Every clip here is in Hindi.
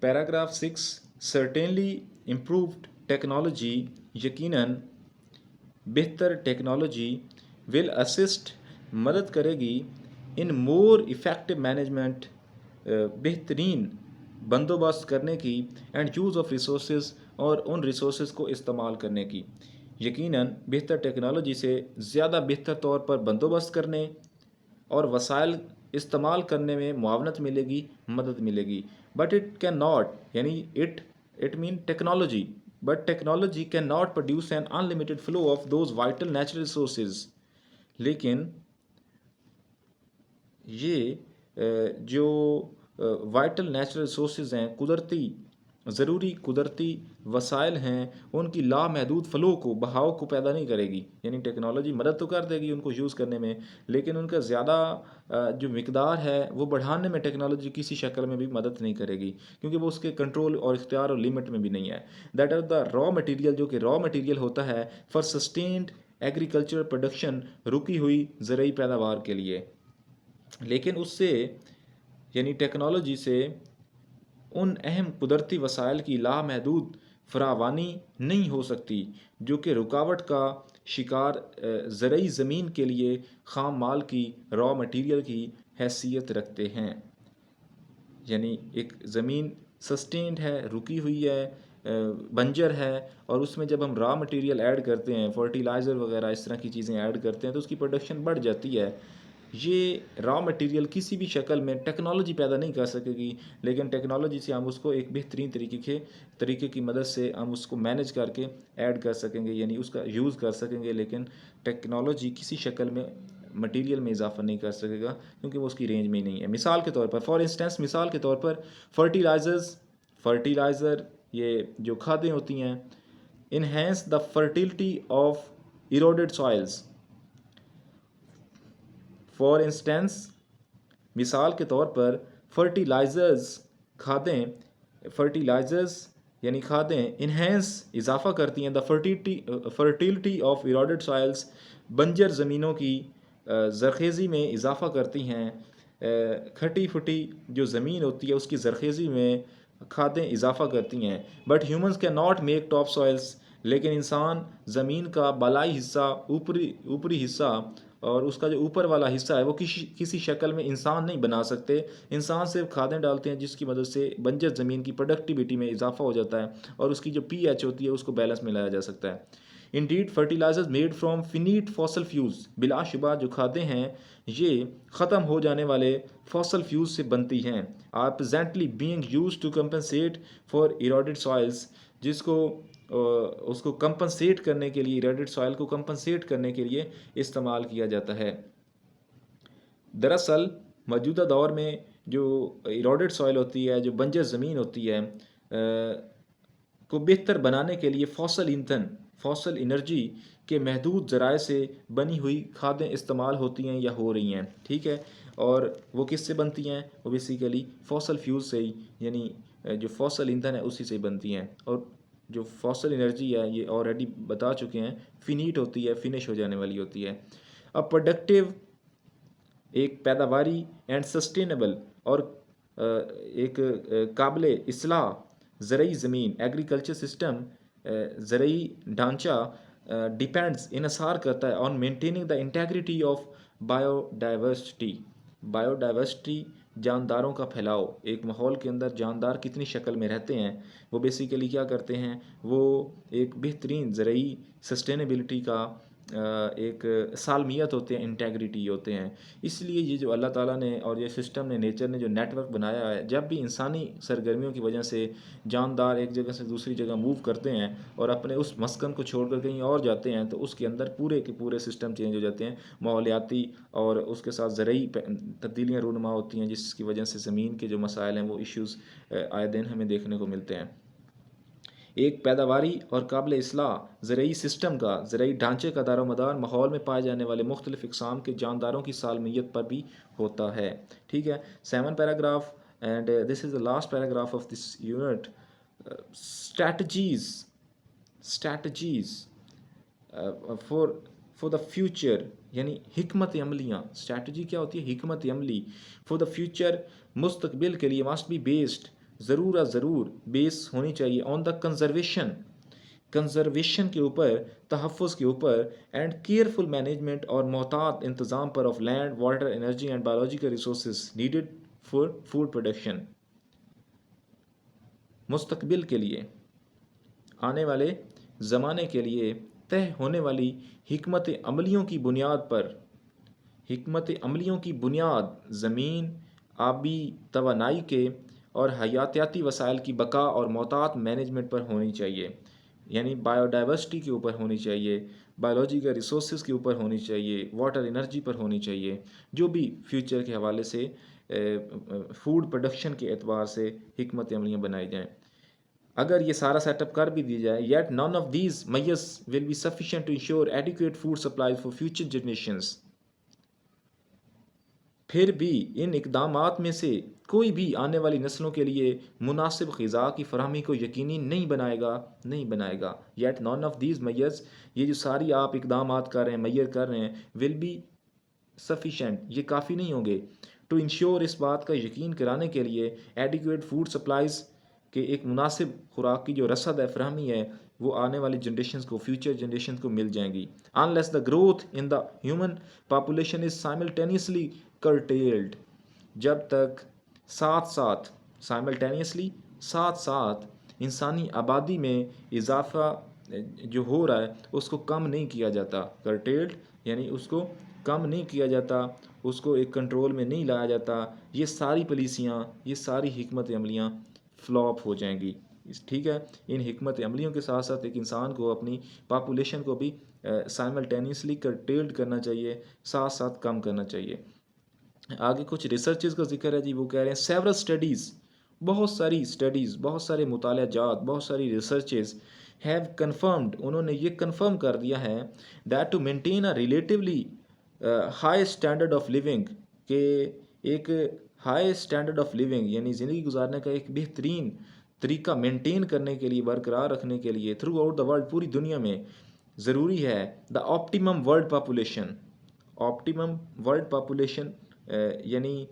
पैराग्राफ 6, सर्टेनली इम्प्रूव्ड टेक्नोलॉजी, यकीनन बेहतर टेक्नोलॉजी विल असिस्ट मदद करेगी इन मोर इफ़ेक्टिव मैनेजमेंट बेहतरीन बंदोबस्त करने की एंड यूज़ ऑफ रिसोर्स और उन रिसोर्स को इस्तेमाल करने की। यकीनन बेहतर टेक्नोलॉजी से ज़्यादा बेहतर तौर पर बंदोबस्त करने और वसाइल इस्तेमाल करने में मुआवनत मिलेगी, मदद मिलेगी। बट इट कैन नॉट, यानी it mean technology, but technology can not produce an unlimited flow of those vital natural resources. लेकिन ये जो वाइटल नेचुरल रिसोर्सेज हैं, ज़रूरी कुदरती वसाइल हैं, उनकी लामहदूद फ़्लो को, बहाव को पैदा नहीं करेगी। यानी टेक्नोलॉजी मदद तो कर देगी उनको यूज़ करने में, लेकिन उनका ज़्यादा जो मिकदार है वो बढ़ाने में टेक्नोलॉजी किसी शक्ल में भी मदद नहीं करेगी, क्योंकि वो उसके कंट्रोल और इख्तियार और लिमिट में भी नहीं है। That are the raw material, जो कि रॉ मटीरियल होता है फॉर सस्टेन्ड एग्रीकल्चर प्रोडक्शन, रुकी हुई ज़रूरी पैदावार के लिए। लेकिन उससे, यानी टेक्नोलॉजी से, उन अहम कुदरती वसाइल की लामहदूद फरावानी नहीं हो सकती जो कि रुकावट का शिकार ज़रूरी ज़मीन के लिए ख़ाम माल की, रॉ मटीरियल की हैसियत रखते हैं। यानी एक ज़मीन सस्टेन्ड है, रुकी हुई है, बंजर है, और उसमें जब हम रॉ मटेरियल ऐड करते हैं, फर्टिलाइज़र वगैरह इस तरह की चीज़ें ऐड करते हैं, तो उसकी प्रोडक्शन बढ़ जाती है। ये रॉ मटेरियल किसी भी शक्ल में टेक्नोलॉजी पैदा नहीं कर सकेगी, लेकिन टेक्नोलॉजी से हम उसको एक बेहतरीन तरीके की मदद से हम उसको मैनेज करके ऐड कर सकेंगे, यानी उसका यूज़ कर सकेंगे। लेकिन टेक्नोलॉजी किसी शक्ल में मटेरियल में इजाफा नहीं कर सकेगा, क्योंकि वो उसकी रेंज में ही नहीं है। मिसाल के तौर पर, फॉर इंस्टेंस, मिसाल के तौर पर, फर्टिलाइज़र, ये जो खादें होती हैं, enhance the fertility of eroded soils. For instance, मिसाल के तौर पर, फर्टिलाइज़र्स यानी खादें इन्हेंस इजाफा करती हैं the fertility of eroded soils, बंजर ज़मीनों की ज़रखेज़ी में इजाफा करती हैं। खटी फुटी जो ज़मीन होती है उसकी ज़रखेज़ी में खादें इजाफा करती हैं। But humans can not make top soils, लेकिन इंसान ज़मीन का बालाई हिस्सा, ऊपरी हिस्सा, और उसका जो ऊपर वाला हिस्सा है वो किसी शक्ल में इंसान नहीं बना सकते। इंसान सिर्फ खादें डालते हैं जिसकी मदद से बंजर ज़मीन की प्रोडक्टिविटी में इजाफा हो जाता है और उसकी जो pH होती है उसको बैलेंस में लाया जा सकता है। Indeed fertilisers made from finite fossil fuels, बिलाशुबा जो खादें हैं ये ख़त्म हो जाने वाले फॉसल फ्यूल्स से बनती हैं, are presently being used to compensate for eroded soils, जिसको उसको कंपनसेट करने के लिए, इरोडेड सॉइल को कंपनसेट करने के लिए इस्तेमाल किया जाता है। दरअसल मौजूदा दौर में जो इरोडेड सॉइल होती है, जो बंजर ज़मीन होती है, को बेहतर बनाने के लिए फॉसल एनर्जी के महदूद ज़राए से बनी हुई खादें इस्तेमाल होती हैं या हो रही हैं। ठीक है, और वो किससे बनती हैं? वो बेसिकली फॉसल फ्यूल से ही, यानी जो फॉसल ईंधन है उसी से बनती हैं। और जो फॉसल एनर्जी है ये ऑलरेडी बता चुके हैं, फिनिट होती है, फिनिश हो जाने वाली होती है। अब प्रोडक्टिव, एक पैदावारी एंड सस्टेनेबल और एक काबिल इस्लाह ज़रूरी ज़मीन, एग्रीकल्चर सिस्टम, ज़रूरी ढांचा डिपेंड्स, इन्हसार करता है on maintaining the integrity of biodiversity, जानदारों का फैलाव। एक माहौल के अंदर जानदार कितनी शक्ल में रहते हैं, वो बेसिकली क्या करते हैं, वो एक बेहतरीन ज़रूरी सस्टेनेबिलिटी का एक सालमियत होते हैं, इंटेग्रिटी होते हैं। इसलिए ये जो अल्लाह ताला ने और ये सिस्टम ने, नेचर ने जो नेटवर्क बनाया है, जब भी इंसानी सरगर्मियों की वजह से जानदार एक जगह से दूसरी जगह मूव करते हैं और अपने उस मस्कन को छोड़कर कहीं और जाते हैं, तो उसके अंदर पूरे के पूरे सिस्टम चेंज हो जाते हैं, माहौलियाती और उसके साथ ज़रूरी तब्दीलियाँ रूनुमा होती हैं, जिसकी वजह से ज़मीन के जो मसाइल हैं वो इश्यूज़ आए दिन हमें देखने को मिलते हैं। एक पैदावारी और काबिल इस्लाह ज़रूरी सिस्टम का, ज़रूरी ढांचे का दारोमदार माहौल में पाए जाने वाले मुख्तलिफ़ इक़साम के जानदारों की सालमियत पर भी होता है। ठीक है, 7 paragraph, and this is the last paragraph of this unit. Strategies for the future, यानी हिकमत अमलियाँ। स्ट्रैटजी क्या होती है? हिकमत अमली। फॉर द फ्यूचर, मुस्तकबिल के लिए, मस्ट बी बेस्ड ज़रूर बेस होनी चाहिए ऑन द कंजर्वेशन के ऊपर, तहफ़्फ़ुज़ के ऊपर, एंड केयरफुल मैनेजमेंट और मोहतात इंतज़ाम पर of land, water, energy and biological resource needed for food production. मुस्तकबिल के लिए, आने वाले ज़माने के लिए तय होने वाली हिकमत अमलियों की बुनियाद पर, हिकमत अमलियों की बुनियाद ज़मीन, आबी तवानाई के और हयातियाती वसाइल की बका और मोहतात मैनेजमेंट पर होनी चाहिए। यानी बायोडाइवर्सिटी के ऊपर होनी चाहिए, बायोलॉजिकल रिसोर्सेज के ऊपर होनी चाहिए, वाटर एनर्जी पर होनी चाहिए, जो भी फ्यूचर के हवाले से फूड प्रोडक्शन के एतबार से हिकमत अमलियाँ बनाई जाएँ। अगर ये सारा सेटअप कर भी दिया जाए, yet none of these measures will be sufficient to ensure adequate food supply for future generations. फिर भी इन इकदामात में से कोई भी आने वाली नस्लों के लिए मुनासिब ग़िज़ा की फरहमी को यकीनी नहीं बनाएगा। Yet none of these measures, ये जो सारी आप इकदामात कर रहे हैं, मैयर कर रहे हैं, विल बी सफिशेंट, ये काफ़ी नहीं होंगे, टू इंश्योर, इस बात का यकीन कराने के लिए, एडिक्वेट फूड सप्लाईज़ के एक मुनासिब खुराक की जो रसद है, फरहमी है, वो आने वाली जनरेशन को, फ्यूचर जनरेशन को मिल जाएंगी। Unless the growth in the human population is simultaneously curtailed, जब तक साथ साथ साइमल्टेनियसली साथ साथ इंसानी आबादी में इजाफा जो हो रहा है उसको कम नहीं किया जाता। curtailed यानी उसको कम नहीं किया जाता, उसको एक कंट्रोल में नहीं लाया जाता, ये सारी पॉलिसियाँ, ये सारी हिकमत अमलियाँ फ्लॉप हो जाएंगी। ठीक है, इन हिकमत अमलियों के साथ साथ एक इंसान को अपनी पॉपुलेशन को भी साइमल्टेनियसली curtailed करना चाहिए, साथ साथ कम करना चाहिए। आगे कुछ रिसर्चेस का जिक्र है जी, वो कह रहे हैं सेवरल स्टडीज़, बहुत सारी स्टडीज़, बहुत सारे मुतालाजात, बहुत सारी रिसर्चेस हैव कन्फर्म्ड, उन्होंने ये कन्फर्म कर दिया है that to maintain a relatively high standard of living, के एक हाई स्टैंडर्ड ऑफ लिविंग यानी ज़िंदगी गुजारने का एक बेहतरीन तरीका मेंटेन करने के लिए, बरकरार रखने के लिए थ्रू आउट द वर्ल्ड, पूरी दुनिया में ज़रूरी है the optimum world population. Optimum world population यानी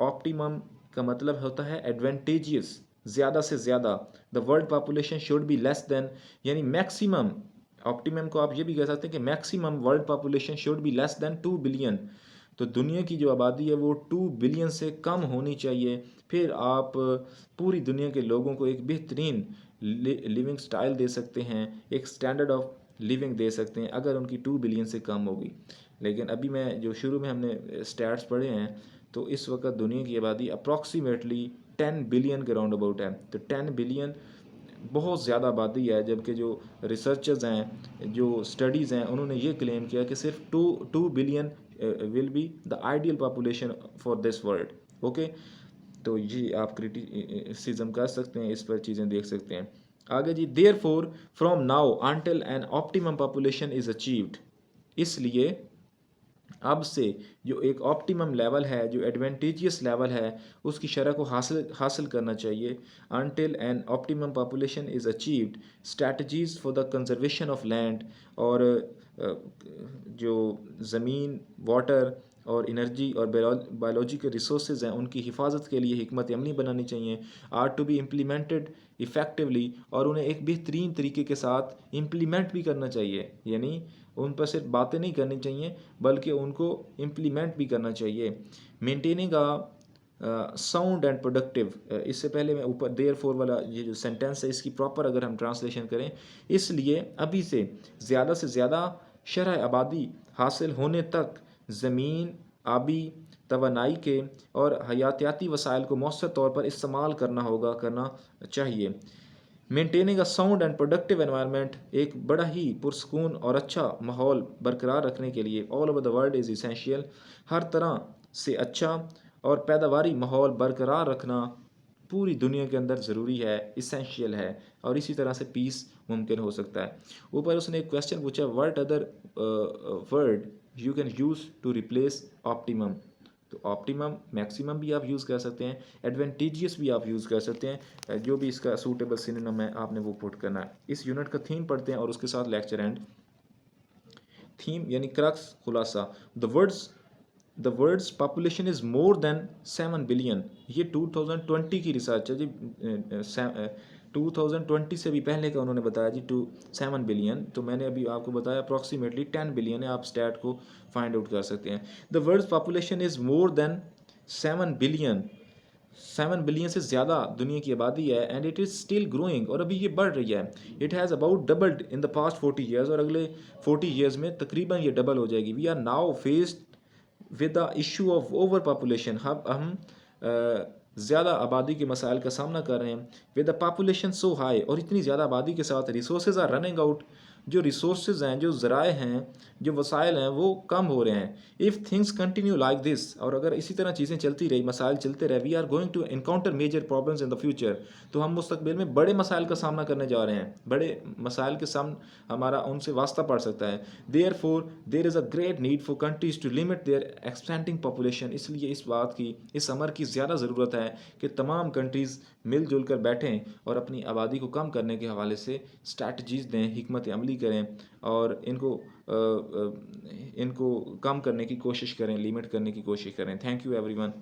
ऑप्टिमम का मतलब होता है एडवेंटेजियस, ज़्यादा से ज़्यादा। The world population should be less than, यानी मैक्सिमम, ऑप्टिमम को आप ये भी कह सकते हैं कि maximum world population should be less than 2 billion. तो दुनिया की जो आबादी है वो 2 बिलियन से कम होनी चाहिए, फिर आप पूरी दुनिया के लोगों को एक बेहतरीन लिविंग स्टाइल दे सकते हैं, एक स्टैंडर्ड ऑफ लिविंग दे सकते हैं अगर उनकी 2 बिलियन से कम होगी। लेकिन अभी मैं जो शुरू में हमने स्टैट्स पढ़े हैं, तो इस वक्त दुनिया की आबादी अप्रॉक्सीमेटली 10 बिलियन के राउंड अबाउट है। तो 10 बिलियन बहुत ज़्यादा आबादी है, जबकि जो रिसर्चर्स हैं, जो स्टडीज़ हैं, उन्होंने ये क्लेम किया कि सिर्फ two billion will be the ideal population for this world. Okay, तो ये आप क्रिटिसिज्म कर सकते हैं, इस पर चीज़ें देख सकते हैं। आगे जी, therefore from now until an optimum population is achieved, इसलिए अब से जो एक ऑप्टिमम लेवल है, जो एडवेंटेजियस लेवल है, उसकी शरह को हासिल करना चाहिए। Until N optimum population is achieved, strategies for the conservation of land, और जो ज़मीन, वाटर और एनर्जी और बायोलॉजिकल रिसोर्सेज हैं, उनकी हिफाजत के लिए हिकमत अमली बनानी चाहिए। Are to be implemented effectively, और उन्हें एक बेहतरीन तरीके के साथ इम्प्लीमेंट भी करना चाहिए, यानी उन पर सिर्फ बातें नहीं करनी चाहिए बल्कि उनको इम्प्लीमेंट भी करना चाहिए। मेंटेनिंग साउंड एंड प्रोडक्टिव, इससे पहले मैं ऊपर देयर फोर वाला ये जो सेंटेंस है, इसकी प्रॉपर अगर हम ट्रांसलेशन करें, इसलिए अभी से ज़्यादा शरह आबादी हासिल होने तक ज़मीन, आबी तवानाई के और हयातियाती वसाइल को मौसर तौर पर इस्तेमाल करना चाहिए। Maintaining a sound and productive environment, एक बड़ा ही पुरसकून और अच्छा माहौल बरकरार रखने के लिए all over the world is essential, हर तरह से अच्छा और पैदावारी माहौल बरकरार रखना पूरी दुनिया के अंदर ज़रूरी है, इसेंशियल है, और इसी तरह से पीस मुमकिन हो सकता है। ऊपर उसने एक क्वेश्चन पूछा, what other word you can use to replace optimum. तो ऑप्टिमम, मैक्सिमम भी आप यूज़ कर सकते हैं, एडवेंटेजियस भी आप यूज़ कर सकते हैं, जो भी इसका सूटेबल सिनोनिम है आपने वो पुट करना है। इस यूनिट का थीम पढ़ते हैं और उसके साथ लेक्चर एंड। थीम यानी क्रक्स, खुलासा। The words the world's population is more than 7 billion. ये 2020 की रिसर्च है जी। 2020 से भी पहले का उन्होंने बताया जी 7 बिलियन। तो मैंने अभी आपको बताया अप्रॉक्सीमेटली 10 बिलियन है। आप स्टैट को फाइंड आउट कर सकते हैं। The world's population is more than 7 billion. 7 billion से ज़्यादा दुनिया की आबादी है। And it is still growing, और अभी ये बढ़ रही है। It has about doubled in the past 40 years, और अगले 40 ईयर्स में तकरीबन ये डबल हो जाएगी। We are now faced with the issue of over population. हम ज़्यादा आबादी के मसाइल का सामना कर रहे हैं। With the population so high, और इतनी ज़्यादा आबादी के साथ रिसोर्सेज आर रनिंग आउट। जो रिसोर्सेज हैं, जो ज़राए हैं, जो वसाइल हैं, वो कम हो रहे हैं। If things continue like this, और अगर इसी तरह चीज़ें चलती रही, मसाइल चलते रहे, we are going to encounter major problems in the future. तो हम मुस्तकबिल में बड़े मसाइल का सामना करने जा रहे हैं। बड़े मसाइल के सामने हमारा उनसे वास्ता पड़ सकता है। Therefore there is a great need for countries to limit their expanding population. इसलिए इस बात की, इस अमर की ज़्यादा ज़रूरत है कि तमाम कंट्रीज़ मिलजुल कर बैठें और अपनी आबादी को कम करने के हवाले से स्ट्रैटजीज़ दें, हिकमत अमली करें, और इनको कम करने की कोशिश करें, लिमिट करने की कोशिश करें। Thank you everyone.